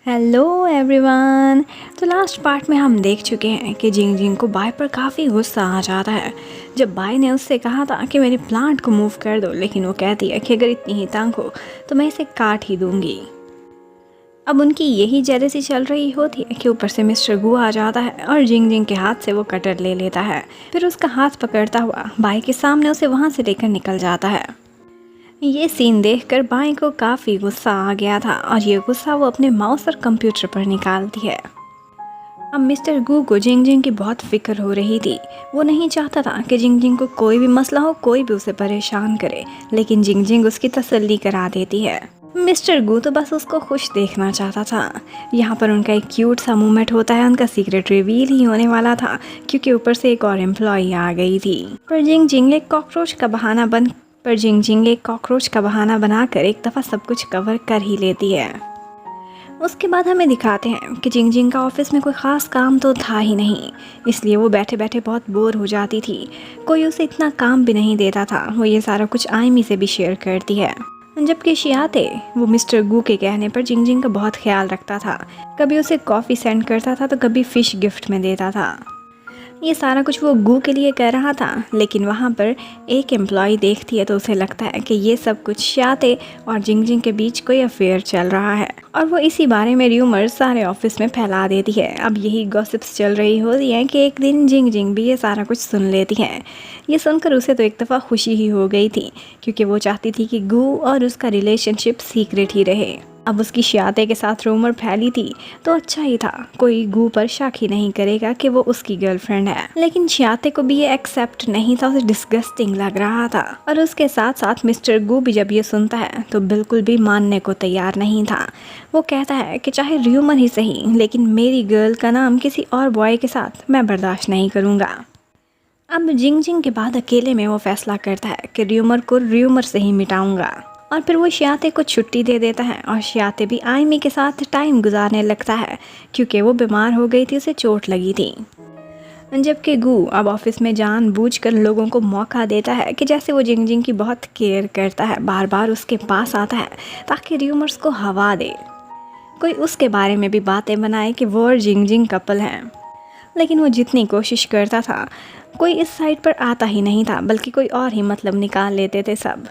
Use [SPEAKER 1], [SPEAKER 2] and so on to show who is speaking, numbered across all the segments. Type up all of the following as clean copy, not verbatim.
[SPEAKER 1] Hello everyone. तो last part में हम देख चुके हैं कि जिंग जिंग को बाय पर काफ़ी गुस्सा आ जाता है जब बाय ने उससे कहा था कि मेरे प्लांट को मूव कर दो, लेकिन वो कहती है कि अगर इतनी ही तंग हो तो मैं इसे काट ही दूंगी। अब उनकी यही जेलसी चल रही होती है कि ऊपर से मिस्टर गू आ जाता है और जिंग जिंग के हाथ से वो कटर ले लेता है। फिर उसका हाथ पकड़ता हुआ बाय के सामने उसे वहाँ से लेकर निकल जाता है। ये सीन देखकर बाई को काफ़ी गुस्सा आ गया था और ये गुस्सा वो अपने माउस और कंप्यूटर पर निकालती है। अब मिस्टर गू को जिंग जिंग की बहुत फिक्र हो रही थी। वो नहीं चाहता था कि जिंग जिंग को कोई भी मसला हो, कोई भी उसे परेशान करे, लेकिन जिंग जिंग उसकी तसल्ली करा देती है। मिस्टर गू तो बस उसको खुश देखना चाहता था। यहाँ पर उनका एक क्यूट सा मूवमेंट होता है। उनका सीक्रेट रिवील ही होने वाला था क्योंकि ऊपर से एक और एम्प्लॉई आ गई थी। पर जिंग जिंग एक कॉकरोच का बहाना बनाकर एक दफ़ा सब कुछ कवर कर ही लेती है। उसके बाद हमें दिखाते हैं कि जिंग जिंग का ऑफिस में कोई ख़ास काम तो था ही नहीं, इसलिए वो बैठे बैठे बहुत बोर हो जाती थी। कोई उसे इतना काम भी नहीं देता था। वो ये सारा कुछ आयमी से भी शेयर करती है। जबकि शियाते वो मिस्टर गू के कहने पर जिंग जिंग का बहुत ख्याल रखता था। कभी उसे कॉफ़ी सेंड करता था तो कभी फ़िश गिफ्ट में देता था। ये सारा कुछ वो गू के लिए कर रहा था, लेकिन वहाँ पर एक एम्प्लॉय देखती है तो उसे लगता है कि ये सब कुछ शाते और जिंग जिंग के बीच कोई अफेयर चल रहा है और वो इसी बारे में र्यूमर्स सारे ऑफिस में फैला देती है। अब यही गॉसिप्स चल रही होती हैं कि एक दिन जिंग जिंग भी ये सारा कुछ सुन लेती है। ये सुनकर उसे तो एक दफ़ा खुशी ही हो गई थी क्योंकि वो चाहती थी कि गू और उसका रिलेशनशिप सीक्रेट ही रहे। अब उसकी शियाते के साथ रूमर फैली थी तो अच्छा ही था, कोई गू पर शक ही नहीं करेगा कि वो उसकी गर्लफ्रेंड है। लेकिन शियाते को भी ये एक्सेप्ट नहीं था, उसे डिस्गस्टिंग लग रहा था। और उसके साथ साथ मिस्टर गू भी जब ये सुनता है तो बिल्कुल भी मानने को तैयार नहीं था। वो कहता है कि चाहे रूमर ही सही, लेकिन मेरी गर्ल का नाम किसी और बॉय के साथ मैं बर्दाश्त नहीं करूँगा। अब जिंग जिंग के बाद अकेले में वो फैसला करता है कि र्यूमर को र्यूमर से ही मिटाऊंगा और फिर वो शियाते को छुट्टी दे देता है और शियाते भी आयमी के साथ टाइम गुजारने लगता है क्योंकि वो बीमार हो गई थी, उसे चोट लगी थी। जबकि गू अब ऑफिस में जानबूझकर लोगों को मौका देता है कि जैसे वो जिंग जिंग की बहुत केयर करता है, बार बार उसके पास आता है ताकि र्यूमर्स को हवा दे, कोई उसके बारे में भी बातें बनाए कि वो और जिंग जिंग कपल हैं। लेकिन वो जितनी कोशिश करता था कोई इस साइड पर आता ही नहीं था, बल्कि कोई और ही मतलब निकाल लेते थे सब।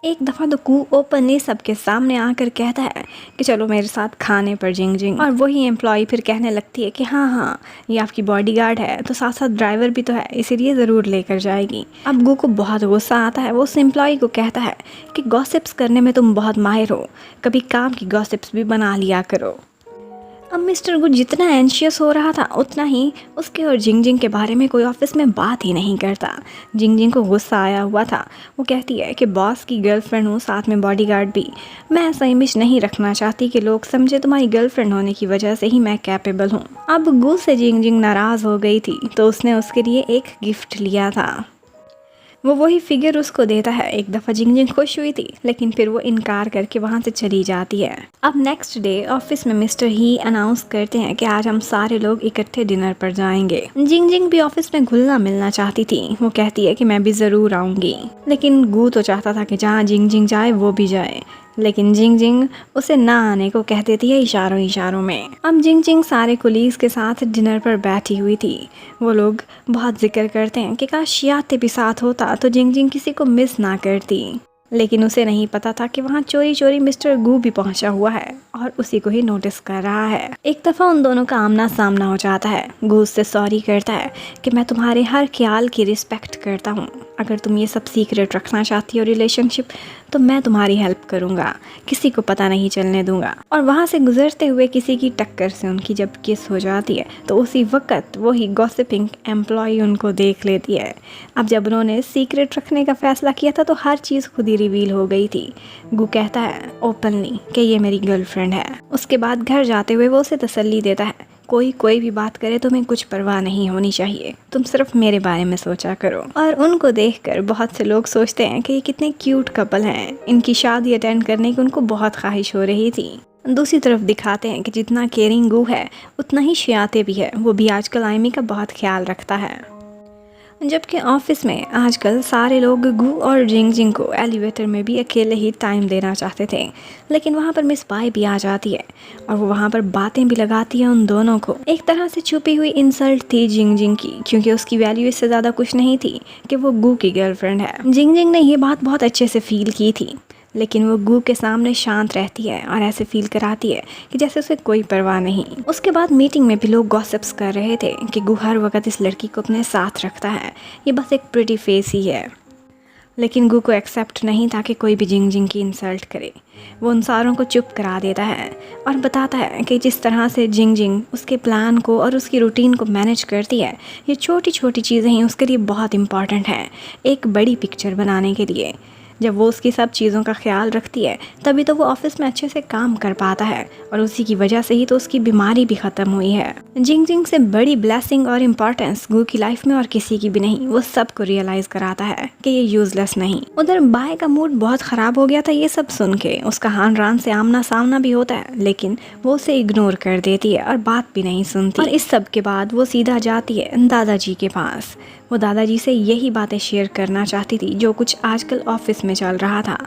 [SPEAKER 1] एक दफ़ा तो कू ओपनली सबके सामने आकर कहता है कि चलो मेरे साथ खाने पर जिंग जिंग, और वही एम्प्लॉय फिर कहने लगती है कि हाँ हाँ ये आपकी बॉडीगार्ड है तो साथ साथ ड्राइवर भी तो है, इसीलिए ज़रूर लेकर जाएगी। अब गू को बहुत गुस्सा आता है। वो उस एम्प्लॉय को कहता है कि गॉसिप्स करने में तुम बहुत माहिर हो, कभी काम की गॉसिप्स भी बना लिया करो। अब मिस्टर गु जितना एंशियस हो रहा था उतना ही उसके और जिंग जिंग के बारे में कोई ऑफिस में बात ही नहीं करता। जिंग जिंग को गुस्सा आया हुआ था। वो कहती है कि बॉस की गर्लफ्रेंड हूँ, साथ में बॉडीगार्ड भी। मैं ऐसा इमेज नहीं रखना चाहती कि लोग समझे तुम्हारी गर्लफ्रेंड होने की वजह से ही मैं कैपेबल हूँ। अब गु से जिंग जिंग नाराज़ हो गई थी तो उसने उसके लिए एक गिफ्ट लिया था। वो वही फिगर उसको देता है। एक दफ़ा जिंग जिंग खुश हुई थी, लेकिन फिर वो इनकार करके वहाँ से चली जाती है। अब नेक्स्ट डे ऑफिस में मिस्टर ही अनाउंस करते हैं कि आज हम सारे लोग इकट्ठे डिनर पर जाएंगे। जिंग जिंग भी ऑफिस में घुलना मिलना चाहती थी। वो कहती है कि मैं भी ज़रूर आऊँगी, लेकिन गू तो चाहता था कि जहाँ जिंग जिंग जाए वो भी जाए, लेकिन जिंग जिंग उसे ना आने को कह देती है इशारों इशारों में। अब जिंग जिंग सारे कुलीग्स के साथ डिनर पर बैठी हुई थी। वो लोग बहुत जिक्र करते हैं कि काश शियाते भी साथ होता तो जिंग जिंग किसी को मिस ना करती, लेकिन उसे नहीं पता था कि वहाँ चोरी चोरी मिस्टर गू भी पहुँचा हुआ है और उसी को ही नोटिस कर रहा है। एक दफ़ा उन दोनों का आमना सामना हो जाता है। गू उससे सॉरी करता है कि मैं तुम्हारे हर ख्याल की रिस्पेक्ट करता हूँ, अगर तुम ये सब सीक्रेट रखना चाहती हो रिलेशनशिप तो मैं तुम्हारी हेल्प करूँगा, किसी को पता नहीं चलने दूंगा। और वहाँ से गुजरते हुए किसी की टक्कर से उनकी जब किस हो जाती है तो उसी वक्त वही गॉसिपिंग एम्प्लॉय उनको देख लेती है। अब जब उन्होंने सीक्रेट रखने का फैसला किया था तो हर चीज़ खुद ही रिवील हो गई थी। गू कहता है ओपनली कि ये मेरी गर्लफ्रेंड है। उसके बाद घर जाते हुए वो उसे तसल्ली देता है, कोई भी बात करे तुम्हें कुछ परवाह नहीं होनी चाहिए, तुम सिर्फ मेरे बारे में सोचा करो। और उनको देखकर बहुत से लोग सोचते हैं कि ये कितने क्यूट कपल हैं। इनकी शादी अटेंड करने की उनको बहुत ख्वाहिश हो रही थी। दूसरी तरफ दिखाते हैं कि जितना केयरिंग गू है उतना ही शियाते भी है। वो भी आजकल आयमी का बहुत ख्याल रखता है। जबकि ऑफिस में आजकल सारे लोग गू और जिंग जिंग को एलिवेटर में भी अकेले ही टाइम देना चाहते थे, लेकिन वहाँ पर मिस पाई भी आ जाती है और वो वहाँ पर बातें भी लगाती है उन दोनों को। एक तरह से छुपी हुई इंसल्ट थी जिंग जिंग की, क्योंकि उसकी वैल्यू इससे ज़्यादा कुछ नहीं थी कि वो गू की गर्लफ्रेंड है। जिंग जिंग ने ये बात बहुत अच्छे से फील की थी, लेकिन वो गू के सामने शांत रहती है और ऐसे फील कराती है कि जैसे उसे कोई परवाह नहीं। उसके बाद मीटिंग में भी लोग गॉसिप्स कर रहे थे कि गू हर वक्त इस लड़की को अपने साथ रखता है, ये बस एक प्रिटी फेस ही है। लेकिन गू को एक्सेप्ट नहीं था कि कोई भी जिंग जिंग की इंसल्ट करे। वो उन सारों को चुप करा देता है और बताता है कि जिस तरह से जिंग जिंग उसके प्लान को और उसकी रूटीन को मैनेज करती है, ये छोटी छोटी चीज़ें ही उसके लिए बहुत इंपॉर्टेंट हैं एक बड़ी पिक्चर बनाने के लिए। जब वो उसकी सब चीज़ों का ख्याल रखती है तभी तो वो ऑफिस में अच्छे से काम कर पाता है, और उसी की वजह से ही तो उसकी बीमारी भी ख़त्म हुई है। जिंग जिंग से बड़ी ब्लेसिंग और इम्पोर्टेंस गू की लाइफ में और किसी की भी नहीं। वो सबको रियलाइज़ कराता है कि ये यूजलेस नहीं। उधर बाय का मूड बहुत ख़राब हो गया था ये सब सुन के। उसका हान रान से आमना सामना भी होता है, लेकिन वो उसे इग्नोर कर देती है और बात भी नहीं सुनती। और इस सब के बाद वो सीधा जाती है दादाजी के पास। वो दादाजी से यही बातें शेयर करना चाहती थी जो कुछ आजकल ऑफिस में चल रहा था,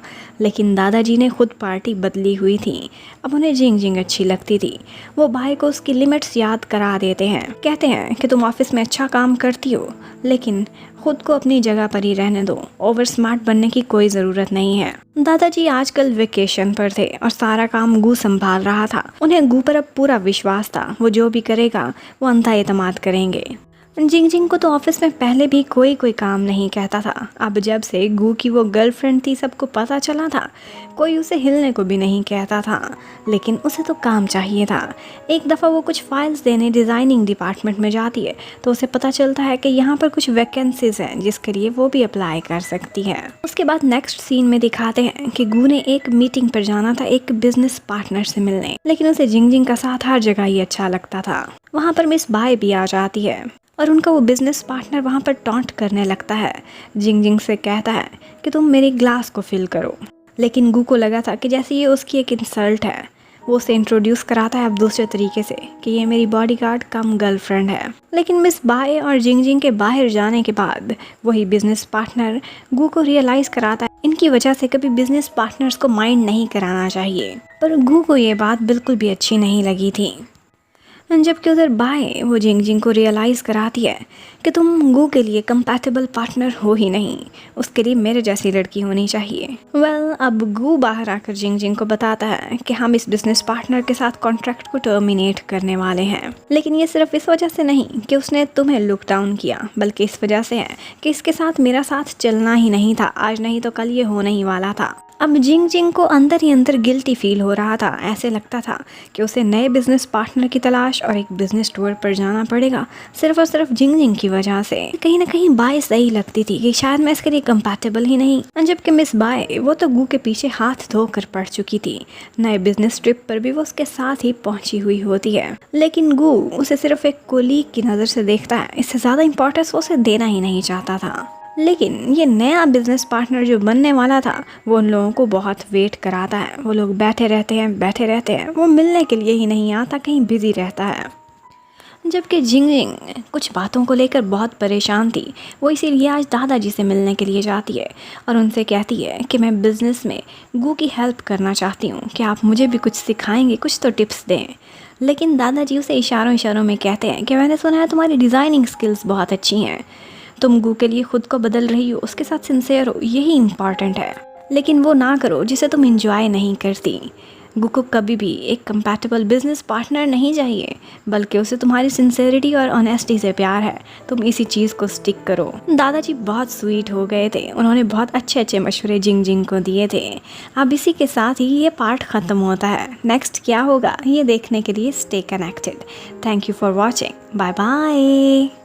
[SPEAKER 1] लेकिन दादाजी ने खुद पार्टी बदली हुई थी। अब उन्हें जिंग जिंग अच्छी लगती थी। वो भाई को उसकी लिमिट्स याद करा देते हैं, कहते हैं कि तुम ऑफिस में अच्छा काम करती हो, लेकिन खुद को अपनी जगह पर ही रहने दो। ओवर स्मार्ट बनने की कोई ज़रूरत नहीं है। दादाजी आजकल वेकेशन पर थे और सारा काम गू संभाल रहा था। उन्हें गू पर अब पूरा विश्वास था, वो जो भी करेगा वो अंधा एतमाद करेंगे। जिंग जिंग को तो ऑफिस में पहले भी कोई काम नहीं कहता था। अब जब से गू की वो गर्लफ्रेंड थी सबको पता चला था, कोई उसे हिलने को भी नहीं कहता था, लेकिन उसे तो काम चाहिए था। एक दफ़ा वो कुछ फाइल्स देने डिज़ाइनिंग डिपार्टमेंट में जाती है तो उसे पता चलता है कि यहाँ पर कुछ वैकेंसीज हैं जिसके लिए वो भी अप्लाई कर सकती है। उसके बाद नेक्स्ट सीन में दिखाते हैं कि गू ने एक मीटिंग पर जाना था एक बिजनेस पार्टनर से मिलने, लेकिन उसे जिंग जिंग का साथ हर जगह ही अच्छा लगता था। वहाँ पर मिस बाय भी आ जाती है और उनका वो बिज़नेस पार्टनर वहाँ पर टॉन्ट करने लगता है। जिंग जिंग से कहता है कि तुम मेरे ग्लास को फिल करो, लेकिन गू को लगा था कि जैसे ये उसकी एक इंसल्ट है। वो उसे इंट्रोड्यूस कराता है अब दूसरे तरीके से कि ये मेरी बॉडीगार्ड कम गर्लफ्रेंड है। लेकिन मिस बाय और जिंग जिंग के बाहर जाने के बाद वही बिजनेस पार्टनर गू को रियलाइज़ कराता है इनकी वजह से कभी बिजनेस पार्टनर्स को माइंड नहीं कराना चाहिए। पर गू को ये बात बिल्कुल भी अच्छी नहीं लगी थी। जबकि उधर बाय वो जिंग जिंग को रियलाइज़ कराती है कि तुम गू के लिए कंपैटिबल पार्टनर हो ही नहीं, उसके लिए मेरे जैसी लड़की होनी चाहिए। अब गू बाहर आकर जिंग जिंग को बताता है कि हम इस बिजनेस पार्टनर के साथ कॉन्ट्रैक्ट को टर्मिनेट करने वाले हैं, लेकिन ये सिर्फ इस वजह से नहीं कि उसने तुम्हें लुक डाउन किया, बल्कि इस वजह से है कि इसके साथ मेरा साथ चलना ही नहीं था। आज नहीं तो कल ये होने ही वाला था। अब जिंग जिंग को अंदर ही अंदर गिल्टी फील हो रहा था। ऐसे लगता था कि उसे नए बिजनेस पार्टनर की तलाश और एक बिजनेस टूर पर जाना पड़ेगा सिर्फ और सिर्फ जिंग जिंग की वजह से। कहीं ना कहीं बाय सही लगती थी कि शायद मैं इसके लिए कंपैटिबल ही नहीं। जबकि मिस बाय वो तो गू के पीछे हाथ धोकर पड़ चुकी थी। नए बिजनेस ट्रिप पर भी वो उसके साथ ही पहुंची हुई होती है, लेकिन गू उसे सिर्फ एक कोलीग की नज़र से देखता है। इससे ज़्यादा इंपॉर्टेंस वो उसे देना ही नहीं चाहता था। लेकिन ये नया बिजनेस पार्टनर जो बनने वाला था वो उन लोगों को बहुत वेट कराता है। वो लोग बैठे रहते हैं, वो मिलने के लिए ही नहीं आता, कहीं बिजी रहता है। जबकि जिंग जिंग कुछ बातों को लेकर बहुत परेशान थी। वो इसीलिए आज दादाजी से मिलने के लिए जाती है और उनसे कहती है कि मैं बिज़नेस में गू की हेल्प करना चाहती हूँ, कि आप मुझे भी कुछ सिखाएंगे, कुछ तो टिप्स दें। लेकिन दादाजी उसे इशारों इशारों में कहते हैं कि मैंने सुना है तुम्हारी डिज़ाइनिंग स्किल्स बहुत अच्छी हैं, तुम गू के लिए खुद को बदल रही हो, उसके साथ सिंसेयर हो, यही इम्पॉर्टेंट है। लेकिन वो ना करो जिसे तुम इंजॉय नहीं करती। गू को कभी भी एक कंपैटिबल बिजनेस पार्टनर नहीं चाहिए, बल्कि उसे तुम्हारी सिंसेरिटी और ऑनेस्टी से प्यार है। तुम इसी चीज़ को स्टिक करो। दादाजी बहुत स्वीट हो गए थे। उन्होंने बहुत अच्छे अच्छे मशवरे जिंग जिंग को दिए थे। अब इसी के साथ ही ये पार्ट ख़त्म होता है। नेक्स्ट क्या होगा ये देखने के लिए stay connected. Thank you for watching. Bye bye.